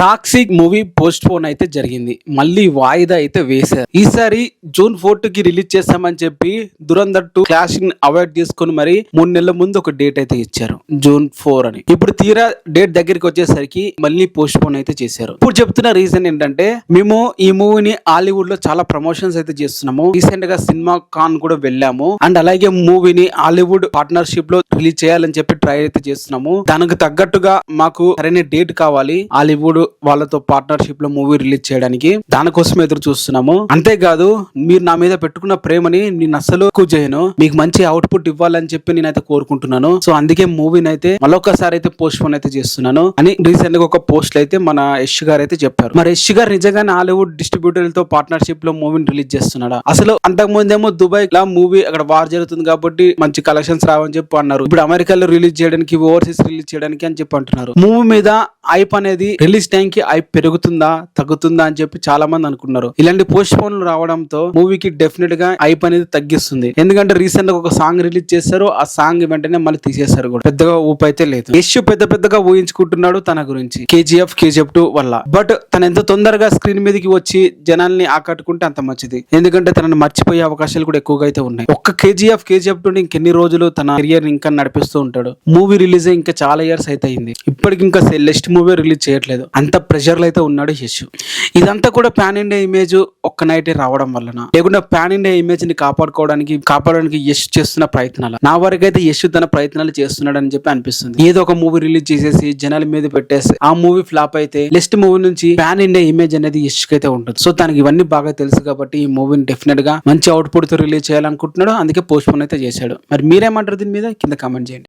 Toxic movie post phone అయితే జరిగింది. మళ్ళీ వాయిదా అయితే వేశారు. ఈసారి జూన్ 4 కి రిలీజ్ చేస్తామని చెప్పి దురంధర్ 2 క్లాషింగ్ అవాయిడ్ చేసుకుని మరి 3 నెలల ముందు ఒక డేట్ అయితే ఇచ్చారు, జూన్ 4 అని. ఇప్పుడు తీరా డేట్ దగ్గరికి వచ్చేసరికి మళ్ళీ పోస్ట్ పోన్ అయితే చేశారు. ఇప్పుడు చెప్తున్న రీజన్ ఏంటంటే, మేము ఈ మూవీని హాలీవుడ్ లో చాలా ప్రమోషన్స్ అయితే చేస్తున్నాము. రీసెంట్ గా సినిమా కాన్ కూడా వెళ్ళాము. అండ్ అలాగే మూవీని హాలీవుడ్ పార్ట్నర్షిప్ లో రిలీజ్ చేయాలని చెప్పి ట్రై అయితే చేస్తున్నాము. దానికి తగ్గట్టుగా మాకు సరైన డేట్ కావాలి హాలీవుడ్ వాళ్ళతో పార్ట్నర్షిప్ లో మూవీ రిలీజ్ చేయడానికి. దానికోసం ఎదురు చూస్తున్నాము. అంతేకాదు, మీరు నా మీద పెట్టుకున్న ప్రేమని నేను అస్సలు ఎక్కువ చేయను, మీకు మంచి అవుట్పుట్ ఇవ్వాలని చెప్పి నేనైతే కోరుకుంటున్నాను. సో అందుకే మూవీని అయితే మరొకసారి అయితే పోస్ట్ పోన్ అయితే చేస్తున్నాను అని రీసెంట్ గా ఒక పోస్ట్ అయితే మన యష్ గారు అయితే చెప్పారు. మరి యష్ గారు నిజంగానే హాలీవుడ్ డిస్ట్రిబ్యూటర్ తో పార్ట్నర్షిప్ లో మూవీని రిలీజ్ చేస్తున్నాడా? అసలు అంతకు ముందేమో దుబాయ్ లా మూవీ అక్కడ వార్ జరుగుతుంది కాబట్టి మంచి కలెక్షన్స్ రావని చెప్పి అన్నారు. ఇప్పుడు అమెరికాలో రిలీజ్ చేయడానికి, ఓవర్సీస్ రిలీజ్ చేయడానికి అని చెప్పి అంటున్నారు. మూవీ మీద హైప్ అనేది రిలీజ్ టైం కి హైప్ పెరుగుతుందా తగ్గుతుందా అని చెప్పి చాలా మంది అనుకున్నారు. ఇలాంటి పోస్ట్ పోన్లు రావడంతో మూవీకి డెఫినెట్ గా హైప్ అనేది తగ్గిస్తుంది. ఎందుకంటే రీసెంట్ గా ఒక సాంగ్ రిలీజ్ చేశారు, ఆ సాంగ్ వెంటనే మళ్ళీ తీసేశారు కూడా. పెద్దగా ఊపు అయితే లేదు. యష్ పెద్దగా ఊహించుకుంటున్నాడు తన గురించి KGF 2 వల్ల. బట్ తను ఎంత తొందరగా స్క్రీన్ మీదకి వచ్చి జనాల్ని ఆకట్టుకుంటే అంత మంచిది. ఎందుకంటే తనని మర్చిపోయే అవకాశాలు కూడా ఎక్కువగా అయితే ఉన్నాయి. ఒక్క KGF 2 ఇంకెన్ని రోజులు తన కెరియర్ ఇంకా నడిపిస్తూ ఉంటాడు. మూవీ రిలీజ్ ఇంకా చాలా ఇయర్స్ అయితే అయింది. ఇప్పటికి ఇంకా నెక్స్ట్ మూవీ రిలీజ్ చేయట్లేదు. అంత ప్రెషర్ అయితే ఉన్నాడు యష్. ఇదంతా కూడా పాన్ ఇండియా ఇమేజ్ ఒక్క నైటే రావడం వలన, లేకుండా పాన్ ఇండియా ఇమేజ్ ని కాపాడడానికి యష్ చేస్తున్న ప్రయత్నాలు. నా వరకు అయితే యష్ తన ప్రయత్నాలు చేస్తున్నాడు అని చెప్పి అనిపిస్తుంది. ఏదో ఒక మూవీ రిలీజ్ చేసేసి జనాల మీద పెట్టేసి ఆ మూవీ ఫ్లాప్ అయితే నెక్స్ట్ మూవీ నుంచి పాన్ ఇండియా ఇమేజ్ అనేది యష్ కి అయితే ఉంటుంది. సో తనకి ఇవన్నీ బాగా తెలుసు కాబట్టి ఈ మూవీని డెఫినెట్ గా మంచి అవుట్పుట్ తో రిలీజ్ చేయాలనుకుంటున్నాడు. అందుకే పోస్ట్ పోన్ అయితే చేశాడు. మరి మీరేమంటారు దీని మీద? కింద కామెంట్ చేయండి.